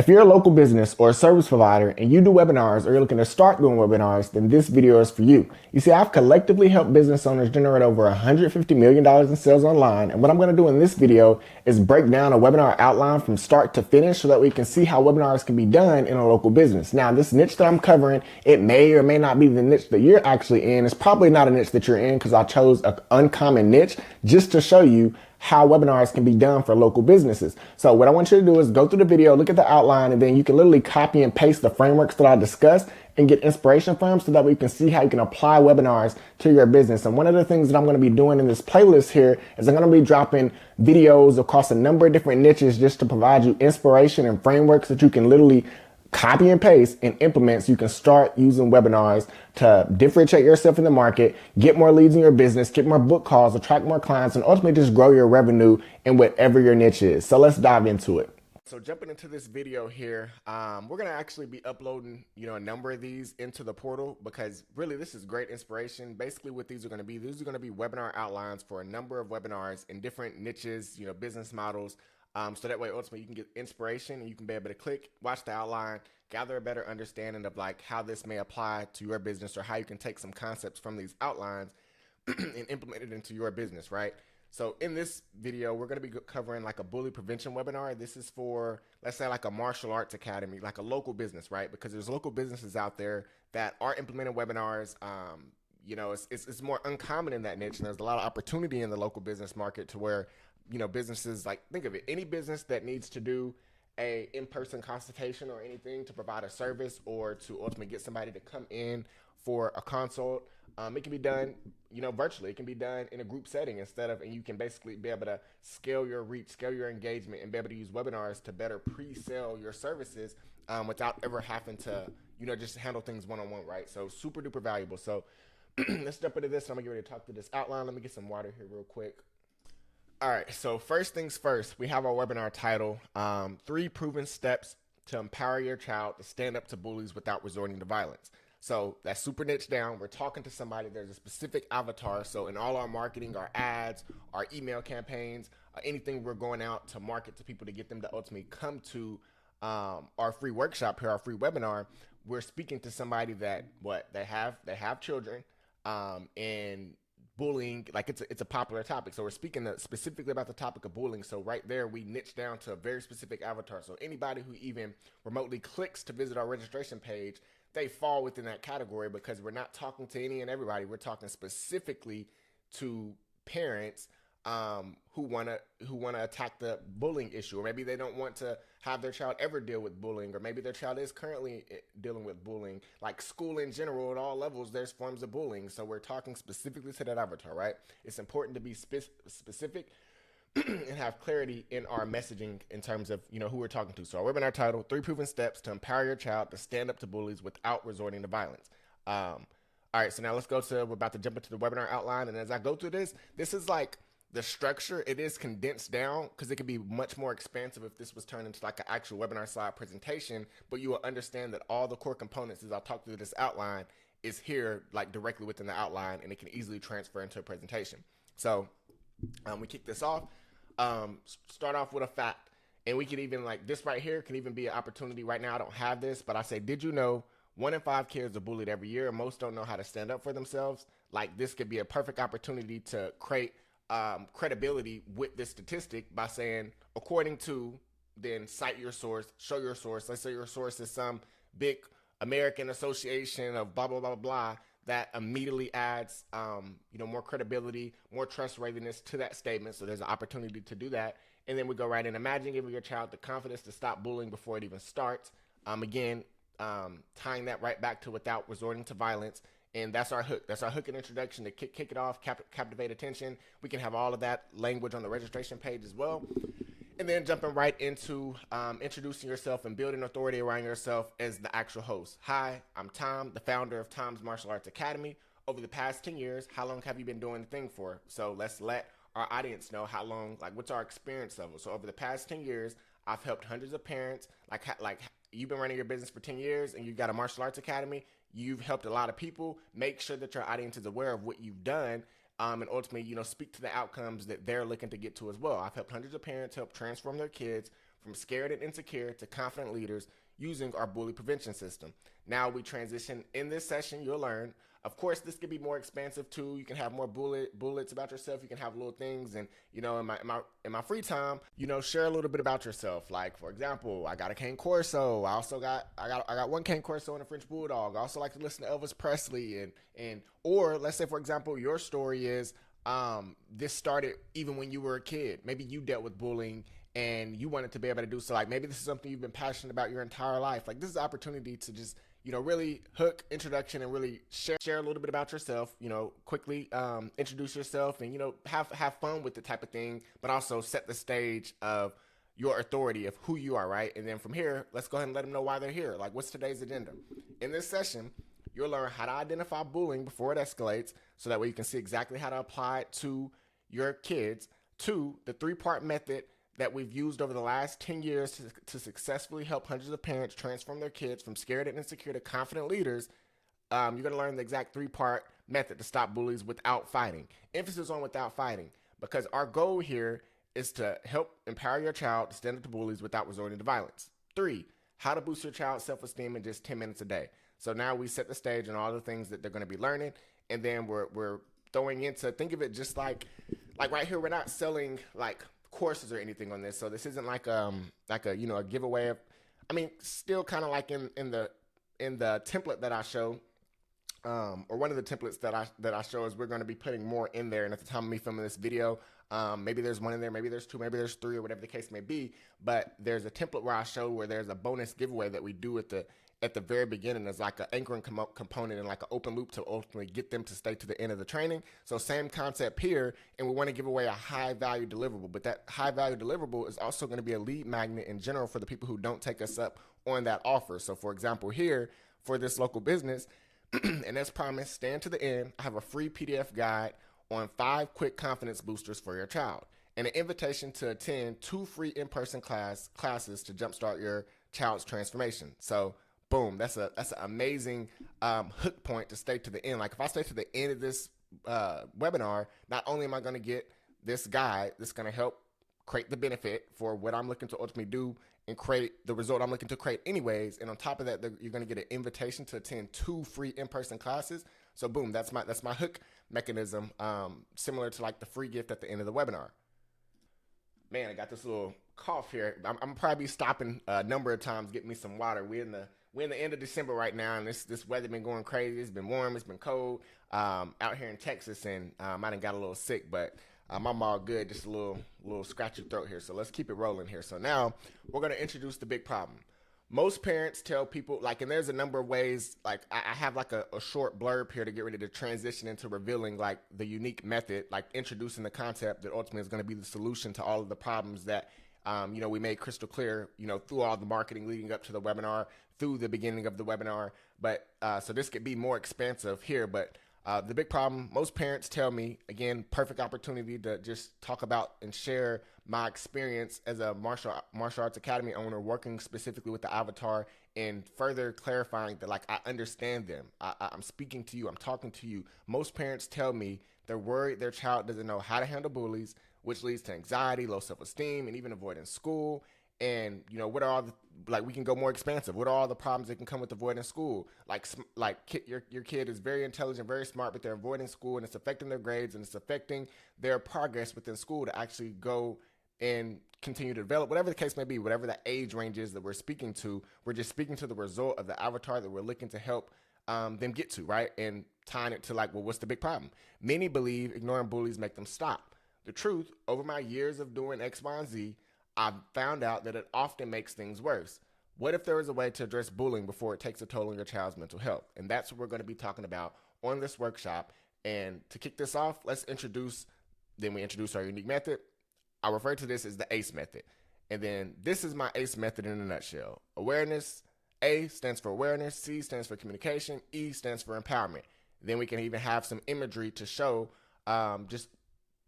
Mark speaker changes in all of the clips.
Speaker 1: If you're a local business or a service provider and you do webinars or you're looking to start doing webinars, then this video is for you. You see, I've collectively helped business owners generate over $150 million in sales online. And what I'm going to do in this video is break down a webinar outline from start to finish so that we can see how webinars can be done in a local business. Now, this niche that I'm covering, it may or may not be the niche that you're actually in. It's probably not a niche that you're in because I chose an uncommon niche just to show you how webinars can be done for local businesses. So what I want you to do is go through the video, look at the outline, and then you can literally copy and paste the frameworks that I discussed and get inspiration from so that we can see how you can apply webinars to your business. And one of the things that I'm going to be doing in this playlist here is I'm going to be dropping videos across a number of different niches just to provide you inspiration and frameworks that you can literally copy and paste and implement so you can start using webinars to differentiate yourself in the market, get more leads in your business, get more book calls, attract more clients, and ultimately just grow your revenue in whatever your niche is. So let's dive into it. So jumping into this video here, we're going to actually be uploading, a number of these into the portal because really this is great inspiration. Basically what these are going to be webinar outlines for a number of webinars in different niches, business models. So that way, ultimately, you can get inspiration and you can be able to click, watch the outline, gather a better understanding of like how this may apply to your business or how you can take some concepts from these outlines and implement it into your business, right? So in this video, we're going to be covering like a bully prevention webinar. This is for, let's say, like a martial arts academy, like a local business, right? Because there's local businesses out there that are implementing webinars. It's more uncommon in that niche, and there's a lot of opportunity in the local business market to where businesses, like, think of it, any business that needs to do a in-person consultation or anything to provide a service or to ultimately get somebody to come in for a consult, it can be done, virtually. It can be done in a group setting and you can basically be able to scale your reach, scale your engagement, and be able to use webinars to better pre-sell your services without ever having to, just handle things one-on-one, right? So super duper valuable. So let's jump into this. I'm gonna get ready to talk through this outline. Let me get some water here real quick. All right, so first things first, we have our webinar title, 3 Proven Steps to Empower Your Child to Stand Up to Bullies Without Resorting to Violence. So that's super niche down. We're talking to somebody, there's a specific avatar. So in all our marketing, our ads, our email campaigns, anything we're going out to market to people to get them to ultimately come to our free workshop here, our free webinar, we're speaking to somebody that they have children and bullying, like it's a popular topic. So we're speaking specifically about the topic of bullying. So right there, we niche down to a very specific avatar. So anybody who even remotely clicks to visit our registration page, they fall within that category because we're not talking to any and everybody. We're talking specifically to parents who wanna attack the bullying issue, or maybe they don't want to have their child ever deal with bullying, or maybe their child is currently dealing with bullying. Like school in general, at all levels, there's forms of bullying. So we're talking specifically to that avatar, right? It's important to be specific and have clarity in our messaging in terms of who we're talking to. So our webinar title: 3 Proven Steps to Empower Your Child to Stand Up to Bullies Without Resorting to Violence. All right, so now we're about to jump into the webinar outline, and as I go through this is like the structure. It is condensed down because it could be much more expansive if this was turned into like an actual webinar slide presentation, but you will understand that all the core components as I talk through this outline is here, like directly within the outline, and it can easily transfer into a presentation. So we kick this off, start off with a fact, and we could even, like, this right here can even be an opportunity. Right now I don't have this, but I say, did you know 1 in 5 kids are bullied every year and most don't know how to stand up for themselves? Like, this could be a perfect opportunity to create credibility with this statistic by saying, according to, then cite your source, show your source. Let's say your source is some big American association of blah, blah, blah, blah. That immediately adds, more credibility, more trustworthiness to that statement. So there's an opportunity to do that. And then we go right in. Imagine giving your child the confidence to stop bullying before it even starts. Tying that right back to without resorting to violence. And that's our hook. That's our hook and introduction to kick it off, captivate attention. We can have all of that language on the registration page as well. And then jumping right into introducing yourself and building authority around yourself as the actual host. Hi, I'm Tom, the founder of Tom's Martial Arts Academy. Over the past 10 years, how long have you been doing the thing for? So let's let our audience know how long, like what's our experience level. So over the past 10 years, I've helped hundreds of parents. Like you've been running your business for 10 years and you've got a martial arts academy. You've helped a lot of people. Make sure that your audience is aware of what you've done, and ultimately, speak to the outcomes that they're looking to get to as well. I've helped hundreds of parents help transform their kids from scared and insecure to confident leaders using our bully prevention system. Now we transition in this session, you'll learn. Of course, this could be more expansive too. You can have more bullets about yourself. You can have little things, and in my free time, share a little bit about yourself. Like for example, I got a cane corso. I got one cane corso and a French bulldog. I also like to listen to Elvis Presley or let's say for example, your story is this started even when you were a kid. Maybe you dealt with bullying and you wanted to be able to do so. Like maybe this is something you've been passionate about your entire life. Like this is an opportunity to just, really hook introduction and really share a little bit about yourself, quickly introduce yourself and, have fun with the type of thing, but also set the stage of your authority of who you are, right? And then from here, let's go ahead and let them know why they're here. Like what's today's agenda? In this session, you'll learn how to identify bullying before it escalates so that way you can see exactly how to apply it to your kids. 2, the 3-part method that we've used over the last 10 years to successfully help hundreds of parents transform their kids from scared and insecure to confident leaders. You're going to learn the exact 3-part method to stop bullies without fighting. Emphasis on without fighting, because our goal here is to help empower your child to stand up to bullies without resorting to violence. 3, how to boost your child's self-esteem in just 10 minutes a day. So now we set the stage and all the things that they're going to be learning, and then we're throwing into, think of it just like right here, we're not selling like courses or anything on this. So this isn't like a giveaway of, still kind of like in the template that I show, or one of the templates that I show is we're going to be putting more in there. And at the time of me filming this video, maybe there's one in there, maybe there's 2, maybe there's 3, or whatever the case may be. But there's a template where I show where there's a bonus giveaway that we do at the very beginning as like an anchoring component and like an open loop to ultimately get them to stay to the end of the training. So same concept here, and we want to give away a high value deliverable, but that high value deliverable is also going to be a lead magnet in general for the people who don't take us up on that offer. So for example, here for this local business, and as promised, stand to the end, I have a free PDF guide on 5 quick confidence boosters for your child and an invitation to attend 2 free in-person classes to jumpstart your child's transformation. So boom, that's an amazing hook point to stay to the end. Like if I stay to the end of this webinar, not only am I going to get this guide that's going to help create the benefit for what I'm looking to ultimately do and create the result I'm looking to create anyways, and on top of that, you're going to get an invitation to attend 2 free in-person classes. So boom, that's my hook mechanism, similar to like the free gift at the end of the webinar. Man, I got this little cough here. I'm probably stopping a number of times, getting me some water. We're in the end of December right now, and this weather been going crazy. It's been warm, it's been cold out here in Texas, and I done got a little sick, but I'm all good. Just a little scratchy throat here. So let's keep it rolling here. So now we're going to introduce the big problem. Most parents tell people, and there's a number of ways, I have like a short blurb here to get ready to transition into revealing like the unique method, like introducing the concept that ultimately is going to be the solution to all of the problems that we made crystal clear, through all the marketing leading up to the webinar, through the beginning of the webinar. But so this could be more expansive here, but the big problem, most parents tell me, again, perfect opportunity to just talk about and share my experience as a martial arts academy owner, working specifically with the avatar and further clarifying that I understand them. I'm speaking to you. I'm talking to you. Most parents tell me they're worried their child doesn't know how to handle bullies, which leads to anxiety, low self-esteem, and even avoiding school. And what are all the, we can go more expansive. What are all the problems that can come with avoiding school? Your kid is very intelligent, very smart, but they're avoiding school, and it's affecting their grades, and it's affecting their progress within school to actually go and continue to develop, whatever the case may be, whatever the age range is that we're speaking to. We're just speaking to the result of the avatar that we're looking to help them get to, right? And tying it to what's the big problem? Many believe ignoring bullies make them stop. The truth, over my years of doing X, Y, and Z, I've found out that it often makes things worse. What if there was a way to address bullying before it takes a toll on your child's mental health? And that's what we're going to be talking about on this workshop. And to kick this off, we introduce our unique method. I refer to this as the ACE method. And then this is my ACE method in a nutshell. Awareness, A stands for awareness, C stands for communication, E stands for empowerment. Then we can even have some imagery to show just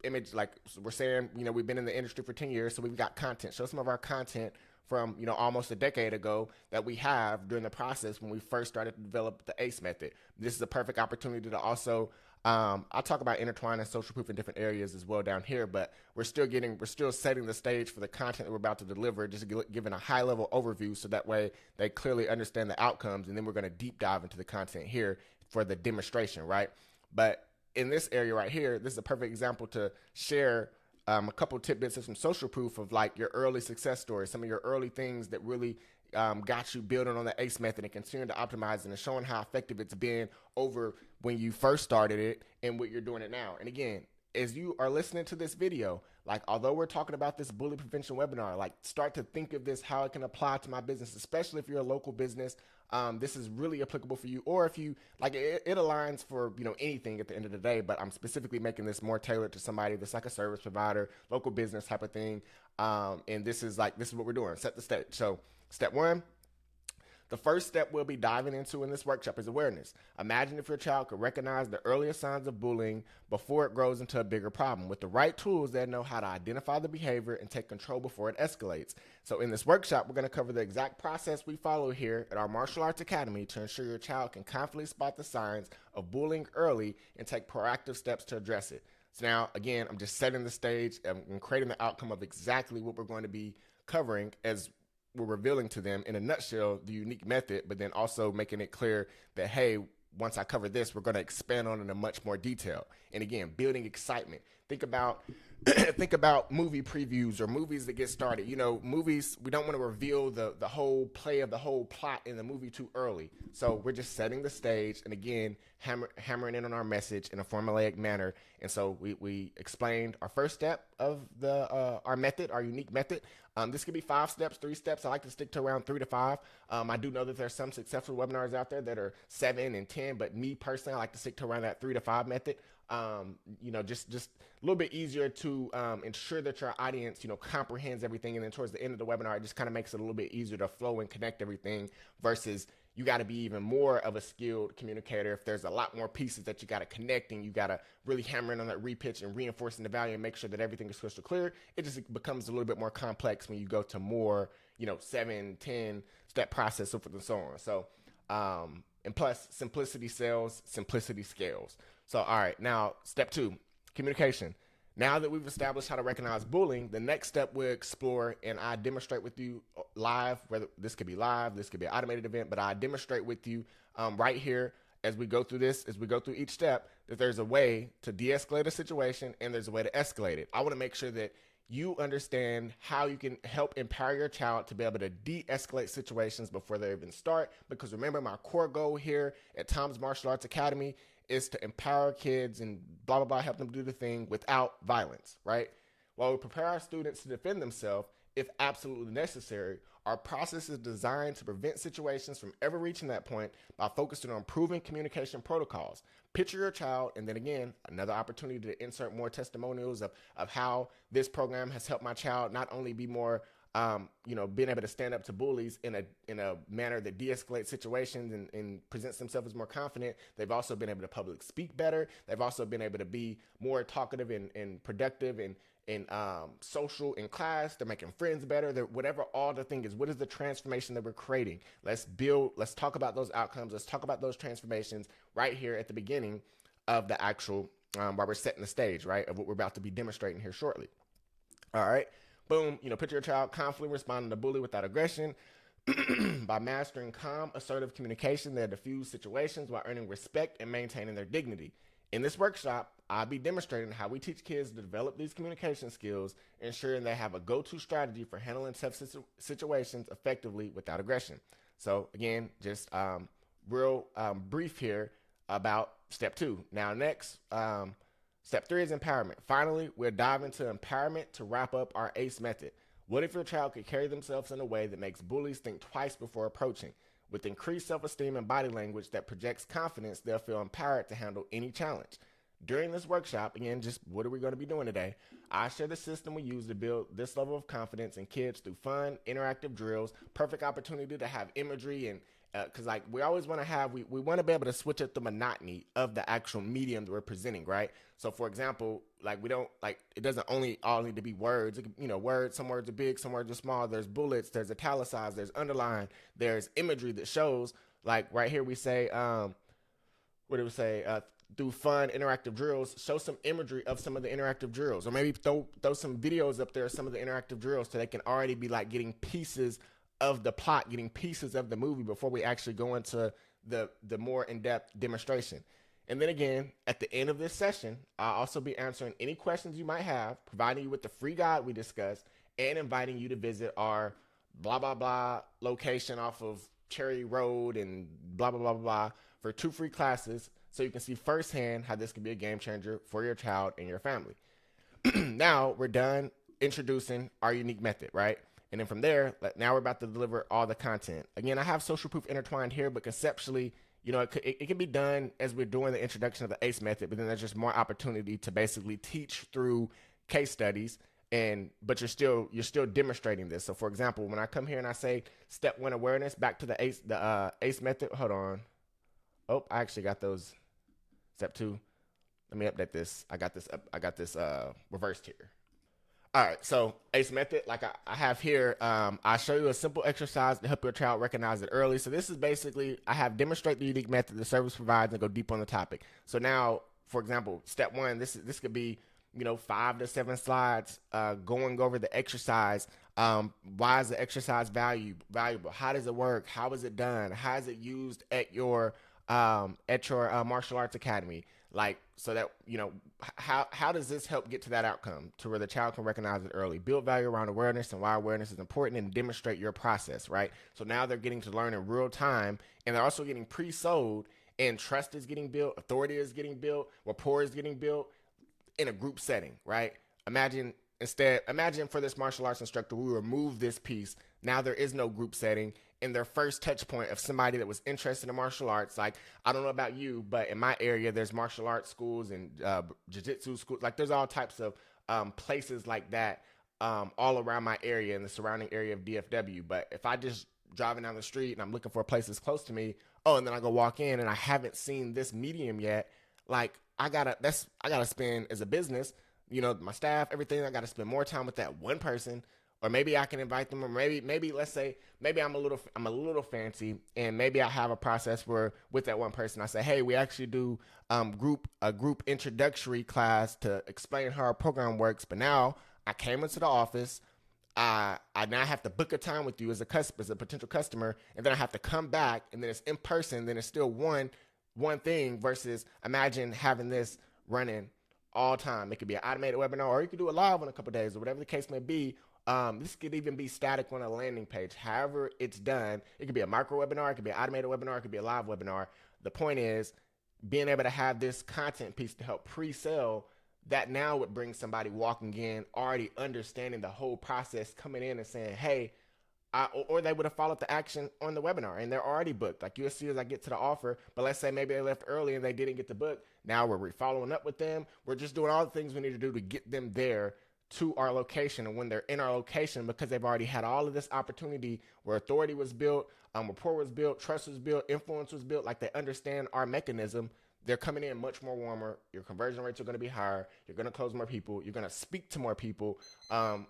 Speaker 1: image, like we're saying, we've been in the industry for 10 years, so we've got content. Show some of our content from, almost a decade ago that we have during the process when we first started to develop the ACE method. This is a perfect opportunity to also I'll talk about intertwining social proof in different areas as well down here, but we're still setting the stage for the content that we're about to deliver, just giving a high level overview so that way they clearly understand the outcomes, and then we're going to deep dive into the content here for the demonstration, right? But in this area right here, this is a perfect example to share a couple tidbits of some social proof of like your early success stories, some of your early things that really got you building on the ACE method and continuing to optimize and showing how effective it's been over when you first started it and what you're doing it now. And again, as you are listening to this video, like although we're talking about this bully prevention webinar, like start to think of this, how it can apply to my business, especially if you're a local business. This is really applicable for you, or if you like it aligns for anything at the end of the day, but I'm specifically making this more tailored to somebody that's like a service provider, local business type of thing. And this is what we're doing, set the stage. So step one, the first step we'll be diving into in this workshop is awareness. Imagine if your child could recognize the earliest signs of bullying before it grows into a bigger problem. With the right tools, they know how to identify the behavior and take control before it escalates. So in this workshop, we're going to cover the exact process we follow here at our Martial Arts Academy to ensure your child can confidently spot the signs of bullying early and take proactive steps to address it. So now, again, I'm just setting the stage and creating the outcome of exactly what we're going to be covering as we're revealing to them in a nutshell the unique method, but then also making it clear that, hey, once I cover this, we're going to expand on it in much more detail. And again, building excitement. Think about think about movie previews or movies that get started. Movies, we don't want to reveal the whole play of the whole plot in the movie too early. So we're just setting the stage and again, hammering in on our message in a formulaic manner. And so we explained our first step of our method, our unique method. This could be 5 steps, 3 steps. I like to stick to around 3 to 5. I do know that there's some successful webinars out there that are 7 and 10, but me personally, I like to stick to around that 3 to 5 method. Just a little bit easier to ensure that your audience, comprehends everything. And then towards the end of the webinar, it just kind of makes it a little bit easier to flow and connect everything versus you got to be even more of a skilled communicator if there's a lot more pieces that you got to connect and you got to really hammer in on that repitch and reinforcing the value and make sure that everything is crystal clear. It just becomes a little bit more complex when you go to more, 7, 10 step process, so forth and so on. So, and plus simplicity sells, simplicity scales. So, all right, now step 2, communication. Now that we've established how to recognize bullying, the next step we'll explore and I demonstrate with you live, whether this could be live, this could be an automated event, but I demonstrate with you right here as we go through this, as we go through each step, that there's a way to de-escalate a situation and there's a way to escalate it. I want to make sure that you understand how you can help empower your child to be able to de-escalate situations before they even start. Because remember, my core goal here at Tom's Martial Arts Academy is to empower kids and blah, blah, blah, help them do the thing without violence, right? While we prepare our students to defend themselves, if absolutely necessary, our process is designed to prevent situations from ever reaching that point by focusing on improving communication protocols. Picture your child, and then again, another opportunity to insert more testimonials of how this program has helped my child not only be more being able to stand up to bullies in a manner that de-escalates situations and presents themselves as more confident. They've also been able to public speak better. They've also been able to be more talkative and productive and social in class. They're making friends better. Whatever all the thing is, what is the transformation that we're creating? Let's talk about those outcomes. Let's talk about those transformations right here at the beginning of the actual, while we're setting the stage, right, of what we're about to be demonstrating here shortly. All right. Boom, picture your child confidently responding to bully without aggression. By mastering calm, assertive communication, they diffuse situations while earning respect and maintaining their dignity. In this workshop, I'll be demonstrating how we teach kids to develop these communication skills, ensuring they have a go-to strategy for handling tough situations effectively without aggression. So again, just real brief here about step 2. Now next, step 3 is empowerment. Finally, we'll dive into empowerment to wrap up our ACE method. What if your child could carry themselves in a way that makes bullies think twice before approaching? With increased self-esteem and body language that projects confidence, they'll feel empowered to handle any challenge. During this workshop, again, just what are we going to be doing today? I share the system we use to build this level of confidence in kids through fun, interactive drills, perfect opportunity to have imagery and because we always want to have, we want to be able to switch up the monotony of the actual medium that we're presenting, right? So for example, we don't it doesn't only all need to be words. Words, some words are big, some words are small. There's bullets, there's italicized, there's underlined, there's imagery that shows, right here we say, what do we say? through fun interactive drills, show some imagery of some of the interactive drills, or maybe throw some videos up there of some of the interactive drills so they can already be like getting pieces of the plot, getting pieces of the movie before we actually go into the more in-depth demonstration. And then again, at the end of this session, I'll also be answering any questions you might have, providing you with the free guide we discussed, and inviting you to visit our blah blah blah location off of Cherry Road and blah blah blah blah for 2 free classes, so you can see firsthand how this can be a game changer for your child and your family. Now we're done introducing our unique method, right? And then from there, now we're about to deliver all the content. Again, I have social proof intertwined here, but conceptually, it can be done as we're doing the introduction of the ACE method, but then there's just more opportunity to basically teach through case studies, but you're still demonstrating this. So for example, when I come here and I say step 1 awareness, back to the ACE method. Hold on. Oh, I actually got those. Step 2. Let me update this. I got this reversed here. All right, so ACE method, like I have here, I show you a simple exercise to help your child recognize it early. So this is basically, I have demonstrate the unique method the service provides and go deep on the topic. So now, for example, step 1, this could be 5 to 7 slides, going over the exercise. Why is the exercise valuable? How does it work? How is it done? How is it used at your martial arts academy? Like, so that, how does this help get to that outcome to where the child can recognize it early? Build value around awareness and why awareness is important, and demonstrate your process, right? So now they're getting to learn in real time, and they're also getting pre-sold, and trust is getting built, authority is getting built, rapport is getting built in a group setting, right? Imagine for this martial arts instructor, we remove this piece. Now there is no group setting. In their first touch point of somebody that was interested in martial arts, like, I don't know about you, but in my area, there's martial arts schools and jiu-jitsu schools. Like, there's all types of places like that all around my area and the surrounding area of DFW. But if I just driving down the street and I'm looking for places close to me, and then I go walk in and I haven't seen this medium yet, like, I gotta spend, as a business, my staff, everything, I gotta spend more time with that one person. Or maybe I can invite them, or maybe let's say maybe I'm a little fancy, and maybe I have a process where with that one person I say, hey, we actually do a group introductory class to explain how our program works. But now I came into the office, I now have to book a time with you as a potential customer, and then I have to come back, and then it's in person. Then it's still one thing versus imagine having this running all time. It could be an automated webinar, or you could do it live in a couple of days, or whatever the case may be. This could even be static on a landing page. However it's done, it could be a micro webinar, it could be an automated webinar, it could be a live webinar. The point is being able to have this content piece to help pre-sell. That now would bring somebody walking in already understanding the whole process, coming in and saying, hey, or they would have followed the action on the webinar and they're already booked. Like, you'll see as I get to the offer, but let's say maybe they left early and they didn't get the book. Now we're following up with them. We're just doing all the things we need to do to get them there to our location. And when they're in our location, because they've already had all of this opportunity where authority was built, rapport was built, trust was built, influence was built, like they understand our mechanism, they're coming in much more warmer. Your conversion rates are going to be higher. You're going to close more people. You're going to speak to more people. Give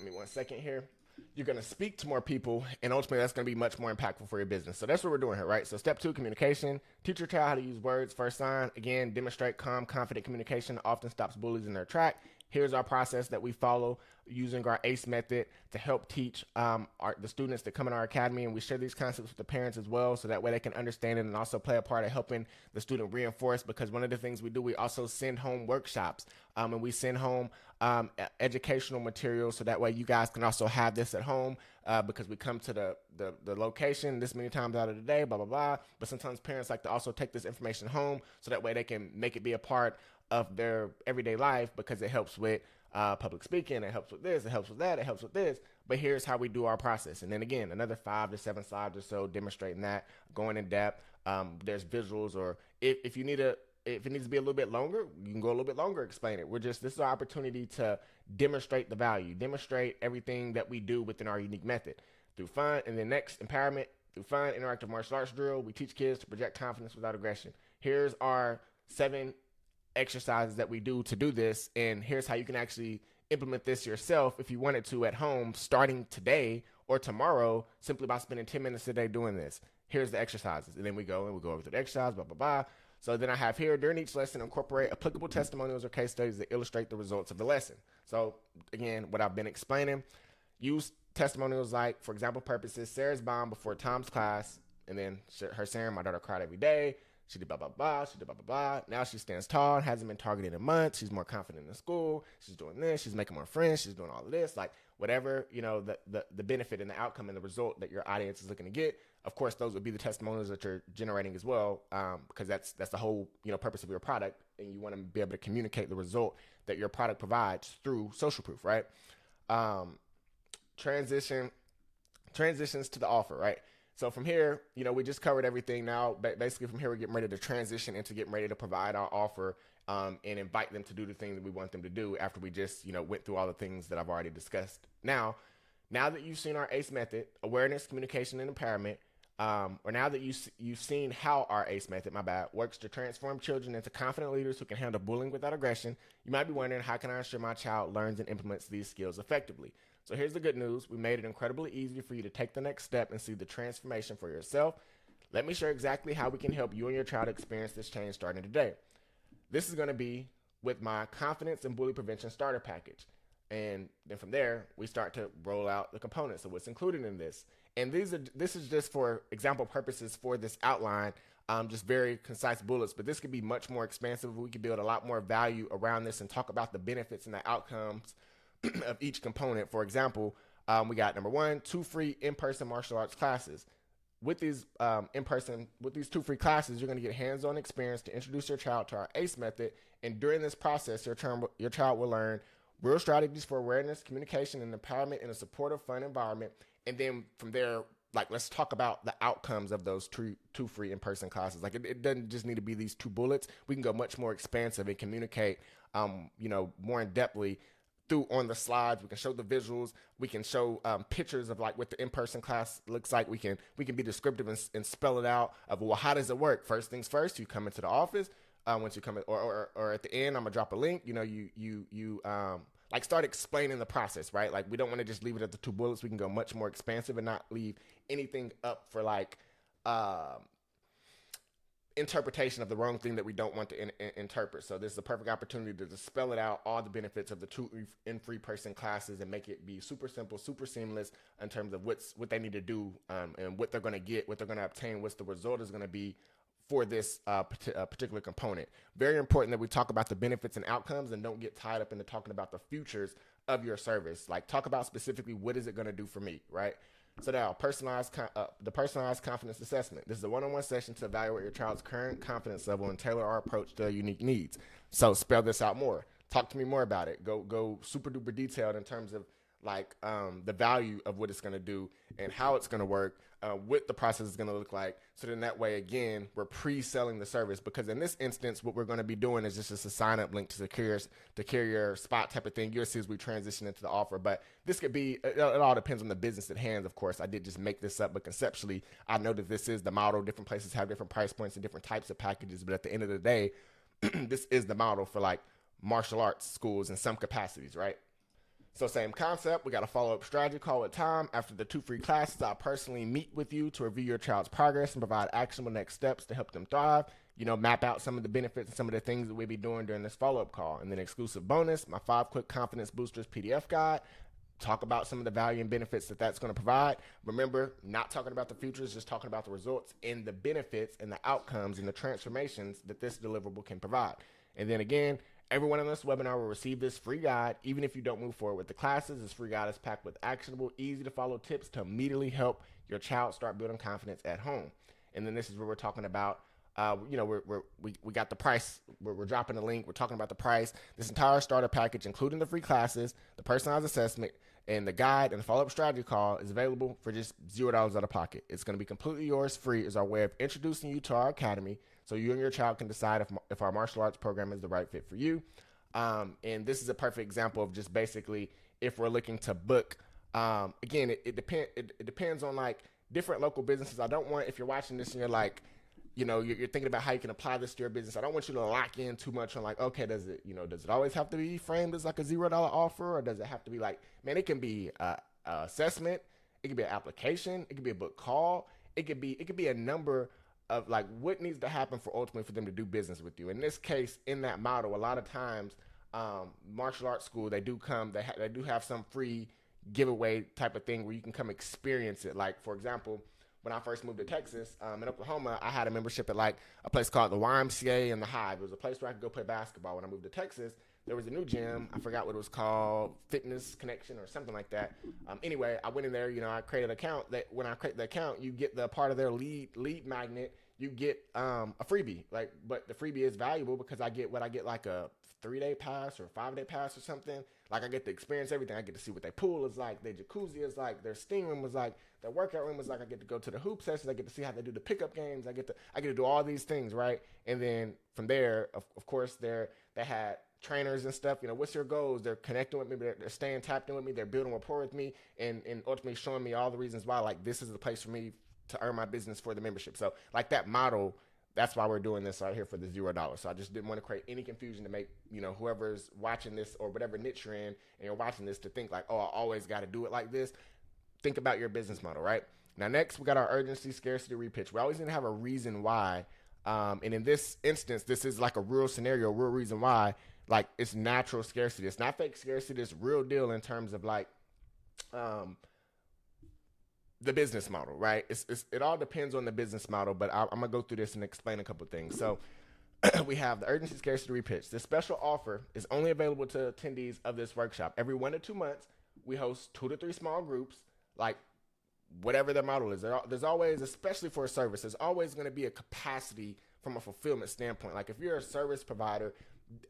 Speaker 1: me 1 second here. You're going to speak to more people, and ultimately that's going to be much more impactful for your business. So that's what we're doing here, right? So step 2, communication. Teach your child how to use words. First sign, again, demonstrate calm, confident communication often stops bullies in their track. Here's our process that we follow using our ACE method to help teach the students that come in our academy, and we share these concepts with the parents as well, so that way they can understand it and also play a part of helping the student reinforce. Because one of the things we do, we also send home workshops, and we send home educational materials, so that way you guys can also have this at home, because we come to the location this many times out of the day, blah, blah, blah. But sometimes parents like to also take this information home, so that way they can make it be a part of their everyday life, because it helps with public speaking, it helps with this, it helps with that, it helps with this. But here's how we do our process. And then again, another 5 to 7 slides or so demonstrating that, going in depth. There's visuals, or if it needs to be a little bit longer, you can go a little bit longer, explain it. This is our opportunity to demonstrate the value, demonstrate everything that we do within our unique method through fun. And then next, empowerment through fun, interactive martial arts drill. We teach kids to project confidence without aggression. Here's our 7 exercises that we do to do this, and here's how you can actually implement this yourself if you wanted to at home, starting today or tomorrow, simply by spending 10 minutes a day doing this. Here's the exercises, and then we go over to the exercise, blah blah blah. So then I have here, during each lesson, incorporate applicable testimonials or case studies that illustrate the results of the lesson. So again, what I've been explaining, use testimonials like, for example purposes, Sarah's mom before Tom's class, and then her saying, my daughter cried every day. She did blah, blah, blah. She did blah, blah, blah. Now she stands tall, hasn't been targeted in months. She's more confident in school. She's doing this. She's making more friends. She's doing all of this. Like whatever, the benefit and the outcome and the result that your audience is looking to get. Of course, those would be the testimonials that you're generating as well, because that's the whole, purpose of your product. And you want to be able to communicate the result that your product provides through social proof, right? Transitions to the offer, right? So from here, we just covered everything. Now, basically from here, we're getting ready to transition into getting ready to provide our offer and invite them to do the things that we want them to do after we just, went through all the things that I've already discussed. Now that you've seen our ACE method, awareness, communication, and empowerment, or now that you've seen how our ACE method, works to transform children into confident leaders who can handle bullying without aggression, you might be wondering, how can I ensure my child learns and implements these skills effectively? So here's the good news. We made it incredibly easy for you to take the next step and see the transformation for yourself. Let me share exactly how we can help you and your child experience this change starting today. This is going to be with my Confidence and Bully Prevention Starter Package. And then from there, we start to roll out the components of what's included in this. And this is just for example purposes for this outline, just very concise bullets, but this could be much more expansive. We could build a lot more value around this and talk about the benefits and the outcomes of each component. For example, we got number 1, 2 free in-person martial arts classes. With these with these 2 free classes, you're going to get hands-on experience to introduce your child to our ACE method. And during this process, your child will learn real strategies for awareness, communication, and empowerment in a supportive, fun environment. And then from there, let's talk about the outcomes of those 2 free in-person classes. It doesn't just need to be these 2 bullets. We can go much more expansive and communicate, more in-depthly through on the slides. We can show the visuals. We can show pictures of what the in-person class looks like. We can be descriptive and spell it out of, well, how does it work? First things first, you come into the office. Once you come in, or at the end, I'm gonna drop a link. You start explaining the process, right? We don't want to just leave it at the 2 bullets. We can go much more expansive and not leave anything up for interpretation of the wrong thing that we don't want to interpret. So this is a perfect opportunity to just spell it out, all the benefits of the 2 free person classes, and make it be super simple, super seamless in terms of what they need to do, and what they're going to get, what they're going to obtain, what's the result is going to be for this particular component. Very important that we talk about the benefits and outcomes and don't get tied up into talking about the futures of your service. Talk about specifically, what is it going to do for me, right? So now, the personalized confidence assessment. This is a one-on-one session to evaluate your child's current confidence level and tailor our approach to their unique needs. So spell this out more. Talk to me more about it. Go super duper detailed in terms of the value of what it's going to do and how it's going to work, what the process is going to look like. So then that way, again, we're pre-selling the service, because in this instance, what we're going to be doing is just a sign-up link to the carrier spot type of thing. You'll see as we transition into the offer. But this could be, it all depends on the business at hand, of course. I did just make this up, but conceptually, I know that this is the model. Different places have different price points and different types of packages. But at the end of the day, this is the model for martial arts schools in some capacities, right? So same concept. We got a follow-up strategy call with Tom. After the 2 free classes, I'll personally meet with you to review your child's progress and provide actionable next steps to help them thrive. Map out some of the benefits and some of the things that we'll be doing during this follow-up call. And then exclusive bonus, my 5 quick confidence boosters PDF guide. Talk about some of the value and benefits that's going to provide. Remember, not talking about the futures, just talking about the results and the benefits and the outcomes and the transformations that this deliverable can provide. And then again, everyone in this webinar will receive this free guide. Even if you don't move forward with the classes, this free guide is packed with actionable, easy to follow tips to immediately help your child start building confidence at home. And then this is where we're talking about, we got the price. We're dropping the link. We're talking about the price. This entire starter package, including the free classes, the personalized assessment, and the guide and the follow-up strategy call, is available for just $0 out of pocket. It's going to be completely yours, free. Is our way of introducing you to our academy, so you and your child can decide if our martial arts program is the right fit for you. And this is a perfect example of just basically if we're looking to book. Again, it depends on different local businesses. I don't want, if you're watching this and you're thinking about how you can apply this to your business, I don't want you to lock in too much on okay, does it always have to be framed as a $0 offer, or does it have to be it can be a assessment, it could be an application, it could be a book call, it could be a number of like what needs to happen for ultimately for them to do business with you. In this case, in that model, a lot of times, martial arts school, they do come, they do have some free giveaway type of thing where you can come experience it. Like for example, when I first moved to Texas, in Oklahoma, I had a membership at like a place called the YMCA and the Hive. It was a place where I could go play basketball. When I moved to Texas, there was a new gym. I forgot what it was called, Fitness Connection or something like that. Anyway, I went in there. I created an account. That when I create the account, you get the part of their lead magnet. You get a freebie. But the freebie is valuable because I get like a 3-day pass or 5-day pass or something. Like I get to experience everything. I get to see what their pool is like, their jacuzzi is like, their steam room was like, their workout room was like. I get to go to the hoop sessions. I get to see how they do the pickup games. I get to do all these things, right? And then from there, of course, they had trainers and stuff. What's your goals? They're connecting with me. They're staying tapped in with me. They're building rapport with me, and ultimately showing me all the reasons why like this is the place for me to earn my business for the membership. So like that model. That's why we're doing this right here for the $0. So I just didn't want to create any confusion to make, whoever's watching this or whatever niche you're in and you're watching this to think like, oh, I always got to do it like this. Think about your business model, right? Now, next, we got our urgency, scarcity, repitch. We always need to have a reason why. And in this instance, this is like a real scenario, real reason why. Like, it's natural scarcity. It's not fake scarcity. It's real deal in terms of like, the business model, right? It all depends on the business model, but I'm gonna go through this and explain a couple of things. So we have the urgency, scarcity, repitch. This special offer is only available to attendees of this workshop. Every 1 to 2 months, we host 2 to 3 small groups, like whatever their model is. There's always, especially for a service, there's always going to be a capacity from a fulfillment standpoint. Like if you're a service provider,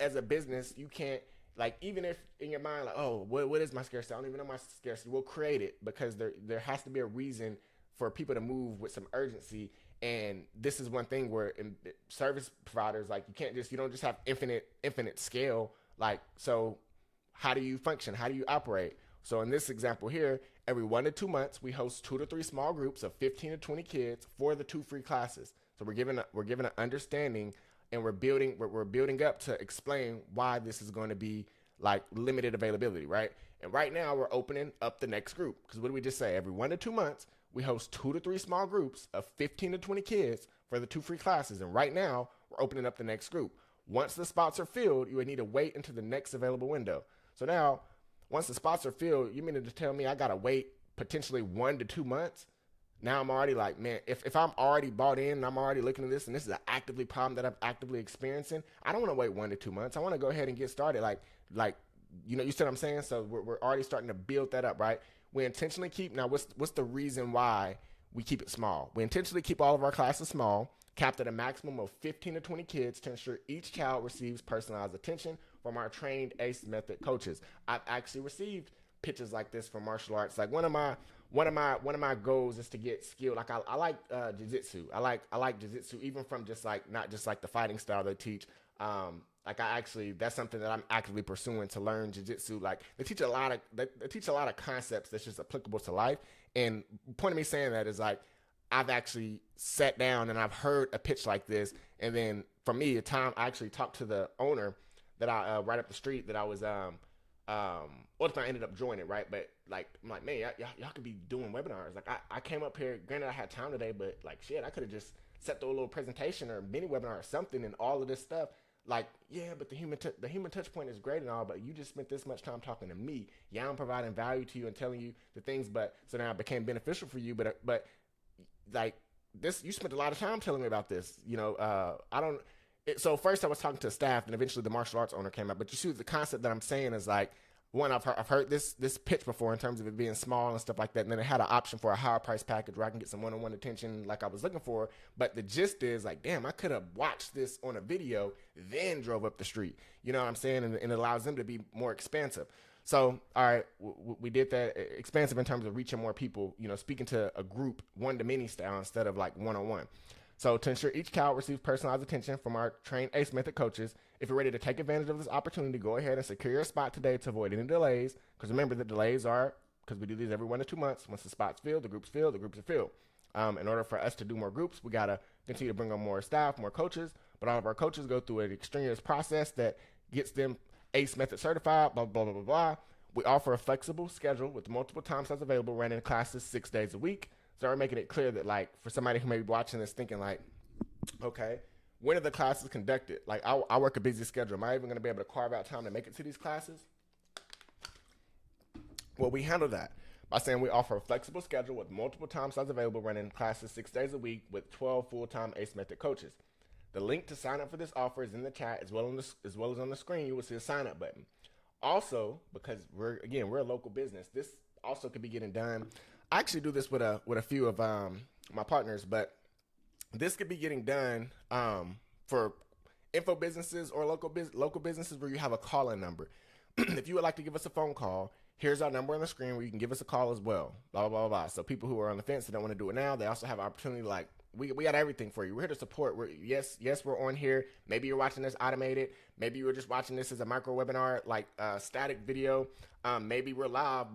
Speaker 1: as a business, you can't, like, even if in your mind, like, oh, what is my scarcity? I don't even know my scarcity. We'll create it because there has to be a reason for people to move with some urgency. And this is one thing where in service providers, like, you don't just have infinite scale. Like, so how do you function? How do you operate? So in this example here, every 1 to 2 months, we host 2 to 3 small groups of 15 to 20 kids for the 2 free classes. So we're giving an understanding, and we're building up to explain why this is going to be like limited availability, right? And right now we're opening up the next group because what did we just say? Every 1 to 2 months, we host 2 to 3 small groups of 15 to 20 kids for the 2 free classes. And right now we're opening up the next group. Once the spots are filled, you would need to wait until the next available window. So now, once the spots are filled, you mean to tell me I gotta wait potentially 1 to 2 months? Now I'm already like, man, if I'm already bought in and I'm already looking at this and this is an actively problem that I'm actively experiencing, I don't want to wait 1 to 2 months. I want to go ahead and get started. You see what I'm saying? So we're already starting to build that up, right? We intentionally keep, now what's the reason why we keep it small? We intentionally keep all of our classes small, capped at a maximum of 15 to 20 kids to ensure each child receives personalized attention from our trained ACE method coaches. I've actually received pitches like this from martial arts. Like one of my goals is to get skilled. Like I like jiu-jitsu. I like jiu-jitsu even from just like not just like the fighting style they teach. That's something that I'm actively pursuing to learn jiu-jitsu. Like they teach a lot of concepts that's just applicable to life. And the point of me saying that is like I've actually sat down and I've heard a pitch like this, and then for me, a time I actually talked to the owner that I right up the street that I was ultimately I ended up joining, right? But like I'm like, man, y'all could be doing webinars. Like I came up here, granted I had time today, but like shit, I could have just set through a little presentation or mini webinar or something and all of this stuff. Like, yeah, but the human touch point is great and all, but you just spent this much time talking to me. Yeah, I'm providing value to you and telling you the things, but so now it became beneficial for you, but like this, you spent a lot of time telling me about this. So first I was talking to staff, and eventually the martial arts owner came up. But you see, the concept that I'm saying is like, one, I've heard this pitch before in terms of it being small and stuff like that. And then it had an option for a higher price package where I can get some one-on-one attention like I was looking for. But the gist is like, damn, I could have watched this on a video, then drove up the street. You know what I'm saying? And it allows them to be more expansive. So, all right, we did that, expansive in terms of reaching more people, speaking to a group, one-to-many style instead of like one-on-one. So to ensure each child receives personalized attention from our trained ACE method coaches, if you're ready to take advantage of this opportunity, go ahead and secure your spot today to avoid any delays. Because remember, the delays are, because we do these every 1 to 2 months, once the spot's filled, the groups are filled. In order for us to do more groups, we got to continue to bring on more staff, more coaches. But all of our coaches go through an extraneous process that gets them ACE method certified, blah, blah, blah, blah, blah. We offer a flexible schedule with multiple time slots available, running classes 6 days a week. So we're making it clear that, like, for somebody who may be watching this thinking, like, Okay. When are the classes conducted? Like I work a busy schedule. Am I even going to be able to carve out time to make it to these classes? Well, we handle that by saying we offer a flexible schedule with multiple time slots available, running classes 6 days a week with 12 full-time ACE Method coaches. The link to sign up for this offer is in the chat as well as on the screen. You will see a sign up button. Also, because we're a local business, this also could be getting done. I actually do this with a few of my partners, but this could be getting done for info businesses or local businesses where you have a call-in number. If you would like to give us a phone call, here's our number on the screen where you can give us a call as well. Blah, blah, blah, blah. So people who are on the fence and don't want to do it now, they also have opportunity. Like, we got everything for you. We're here to support. Yes, we're on here. Maybe you're watching this automated. Maybe you were just watching this as a micro webinar, like static video. Maybe we're live,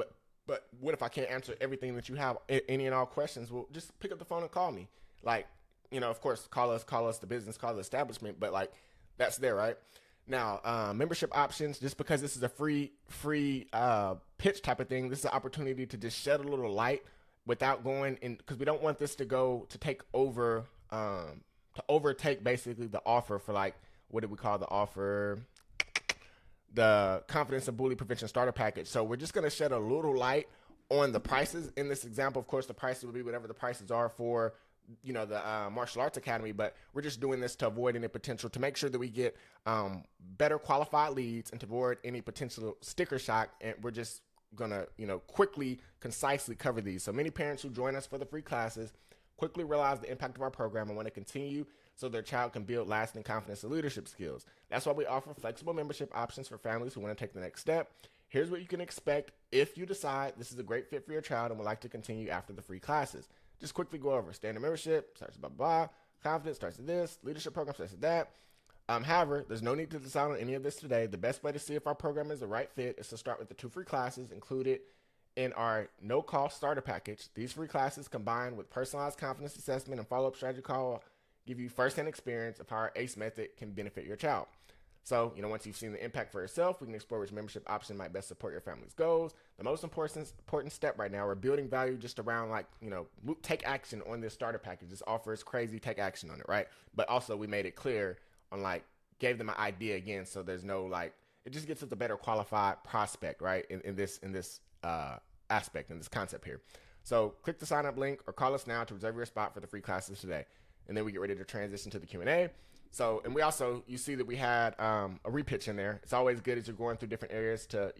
Speaker 1: but what if I can't answer everything that you have, any and all questions? Well, just pick up the phone and call me. Like, of course, call us the business, call the establishment, but like that's there, right? Now, membership options, just because this is a free pitch type of thing, this is an opportunity to just shed a little light without going in, because we don't want this to take over, to overtake basically the offer for, like, what did we call the offer? The Confidence and Bully Prevention Starter Package. So we're just going to shed a little light on the prices. In this example, of course, the prices will be whatever the prices are for the Martial Arts Academy, but we're just doing this to avoid any potential, to make sure that we get better qualified leads and to avoid any potential sticker shock. And we're just gonna, quickly, concisely cover these. So many parents who join us for the free classes quickly realize the impact of our program and want to continue so their child can build lasting confidence and leadership skills. That's why we offer flexible membership options for families who want to take the next step. Here's what you can expect if you decide this is a great fit for your child and would like to continue after the free classes. Just quickly go over standard membership, starts blah, blah, blah. Confidence starts at this, leadership program starts at that. However, there's no need to decide on any of this today. The best way to see if our program is the right fit is to start with the 2 free classes included in our no-cost starter package. These free classes, combined with personalized confidence assessment and follow-up strategy call, give you first-hand experience of how our ACE method can benefit your child. So, once you've seen the impact for yourself, we can explore which membership option might best support your family's goals. The most important step right now, we're building value just around, like, take action on this starter package. This offer is crazy, take action on it, right? But also we made it clear on, like, gave them an idea again, so there's no, like, it just gets us a better qualified prospect, right? In this aspect, in this concept here. So click the sign up link or call us now to reserve your spot for the free classes today. And then we get ready to transition to the Q&A. So, and we also, you see that we had a repitch in there. It's always good as you're going through different areas to,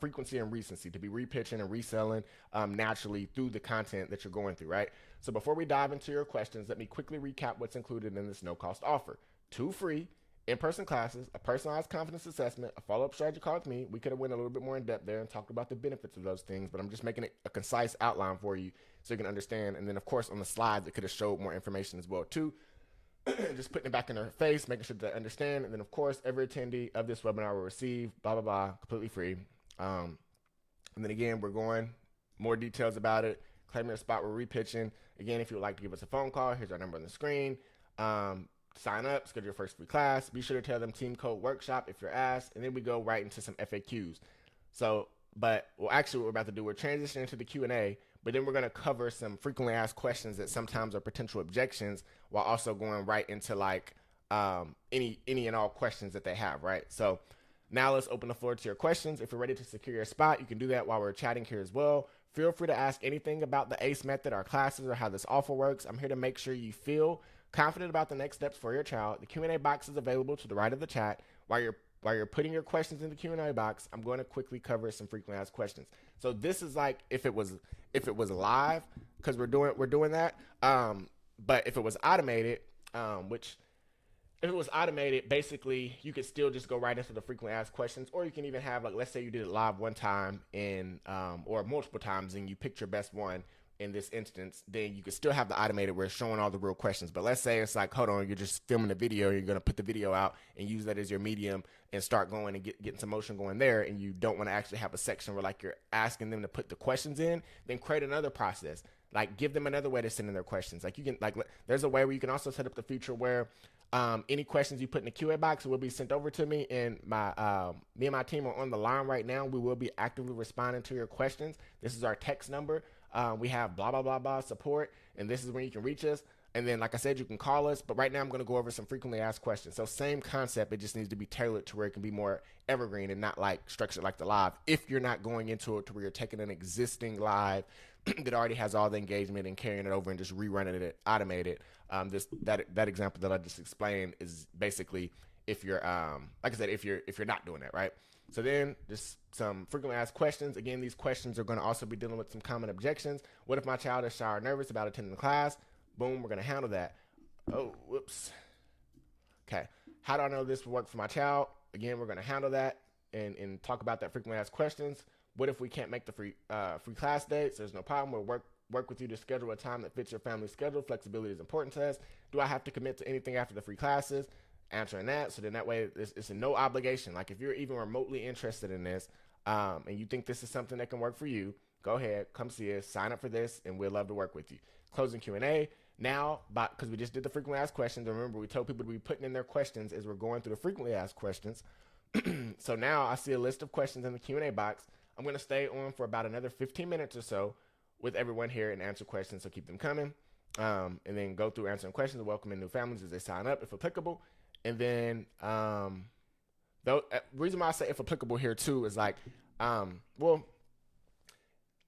Speaker 1: frequency and recency, to be repitching and reselling naturally through the content that you're going through, right? So before we dive into your questions, let me quickly recap what's included in this no-cost offer. 2 free in-person classes, a personalized confidence assessment, a follow-up strategy call with me. We could have went a little bit more in depth there and talked about the benefits of those things, but I'm just making it a concise outline for you so you can understand. And then, of course, on the slides, it could have showed more information as well, too. Just putting it back in their face, making sure they understand. And then, of course, every attendee of this webinar will receive blah, blah, blah, completely free. And then, again, we're going more details about it. Claiming a spot, we're repitching. Again, if you would like to give us a phone call, here's our number on the screen. Sign up, schedule your first free class. Be sure to tell them team code workshop if you're asked. And then we go right into some FAQs. So, actually what we're about to do, we're transitioning into the Q&A, but then we're going to cover some frequently asked questions that sometimes are potential objections, while also going right into, like, any and all questions that they have, right? So now let's open the floor to your questions. If you're ready to secure your spot, you can do that while we're chatting here as well. Feel free to ask anything about the ACE method, our classes, or how this offer works. I'm here to make sure you feel confident about the next steps for your child. The Q&A box is available to the right of the chat. While you're putting your questions in the Q&A box, I'm going to quickly cover some frequently asked questions. So this is like if it was live, because we're doing that. But if it was automated, if it was automated, basically you could still just go right into the frequently asked questions, or you can even have, like, let's say you did it live one time or multiple times and you picked your best one. In this instance, then you could still have the automated where it's showing all the real questions. But let's say it's like, hold on, you're just filming a video, you're going to put the video out and use that as your medium and start going and getting some motion going there, and you don't want to actually have a section where, like, you're asking them to put the questions in, then create another process. Like, give them another way to send in their questions. Like, you can, like, there's a way where you can also set up the feature where any questions you put in the QA box will be sent over to me, and me and my team are on the line right now. We will be actively responding to your questions. This is our text number. We have blah, blah, blah, blah support, and this is where you can reach us. And then, like I said, you can call us, but right now I'm going to go over some frequently asked questions. So same concept, it just needs to be tailored to where it can be more evergreen and not like structured like the live. If you're not going into it to where you're taking an existing live that already has all the engagement and carrying it over and just rerunning it, automated. That example that I just explained is basically if you're like I said, if you're not doing that, right? So then just some frequently asked questions. Again, these questions are going to also be dealing with some common objections. What if my child is shy or nervous about attending the class? Boom, we're going to handle that. Oh, whoops. Okay. How do I know this will work for my child? Again, we're going to handle that and talk about that frequently asked questions. What if we can't make the free class dates? There's no problem. We'll work with you to schedule a time that fits your family's schedule. Flexibility is important to us. Do I have to commit to anything after the free classes? Answering that. So then that way it's a no obligation. Like if you're even remotely interested in this and you think this is something that can work for you, go ahead, come see us, sign up for this, and we'd love to work with you. Closing Q&A. Now, because we just did the frequently asked questions, remember we told people to be putting in their questions as we're going through the frequently asked questions. So now I see a list of questions in the Q&A box. I'm going to stay on for about another 15 minutes or so with everyone here and answer questions, so keep them coming. And then go through answering questions and welcoming new families as they sign up, if applicable. And then the reason why I say if applicable here too is like, well,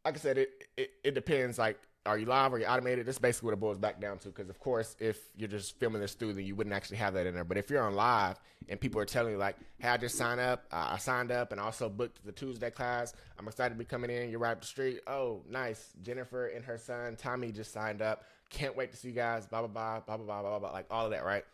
Speaker 1: like I said, it depends. Like, are you live or are you automated? That's basically what it boils back down to. Because of course, if you're just filming this through, then you wouldn't actually have that in there. But if you're on live and people are telling you like, hey, I just signed up, I signed up and also booked the Tuesday class. I'm excited to be coming in. You're right up the street. Oh, nice. Jennifer and her son Tommy just signed up. Can't wait to see you guys. Blah blah blah blah blah blah blah blah. Like all of that, right?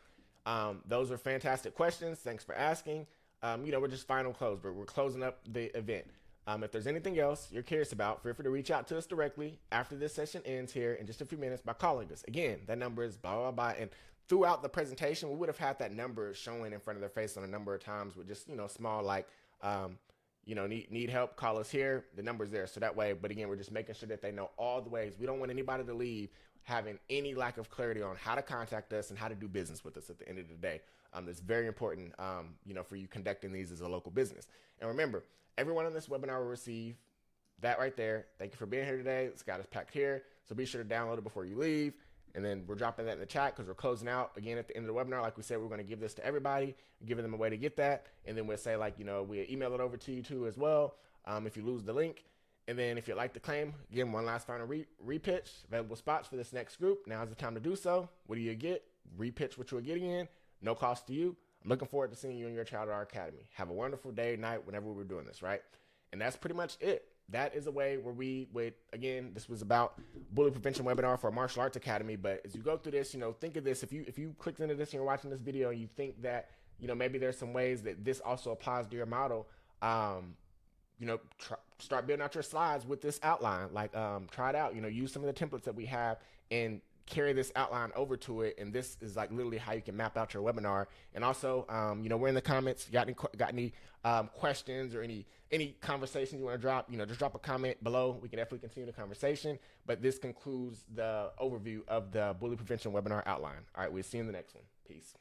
Speaker 1: Those are fantastic questions. Thanks for asking. We're just final close, but we're closing up the event. If there's anything else you're curious about, feel free to reach out to us directly after this session ends here in just a few minutes by calling us. Again, that number is blah, blah, blah. And throughout the presentation, we would have had that number showing in front of their face on a number of times with just, small like, need help, call us here. The number's there. So that way, but again, we're just making sure that they know all the ways. We don't want anybody to leave having any lack of clarity on how to contact us and how to do business with us at the end of the day. That's very important, for you conducting these as a local business. And remember, everyone on this webinar will receive that right there. Thank you for being here today. It's got us packed here. So be sure to download it before you leave. And then we're dropping that in the chat because we're closing out again at the end of the webinar. Like we said, we're going to give this to everybody, giving them a way to get that. And then we'll say we'll email it over to you too as well. If you lose the link. And then if you'd like to claim, again, one last final repitch, available spots for this next group. Now's the time to do so. What do you get? Repitch what you were getting in. No cost to you. I'm looking forward to seeing you and your child at our academy. Have a wonderful day, night, whenever we're doing this, right? And that's pretty much it. That is a way where we would, again, this was about bully prevention webinar for a martial arts academy. But as you go through this, think of this. If you clicked into this and you're watching this video and you think that, maybe there's some ways that this also applies to your model, start building out your slides with this outline. Like, try it out. Use some of the templates that we have and carry this outline over to it. And this is like literally how you can map out your webinar. And also, we're in the comments. Got any questions or any conversations you want to drop? Just drop a comment below. We can definitely continue the conversation. But this concludes the overview of the bully prevention webinar outline. All right, we'll see you in the next one. Peace.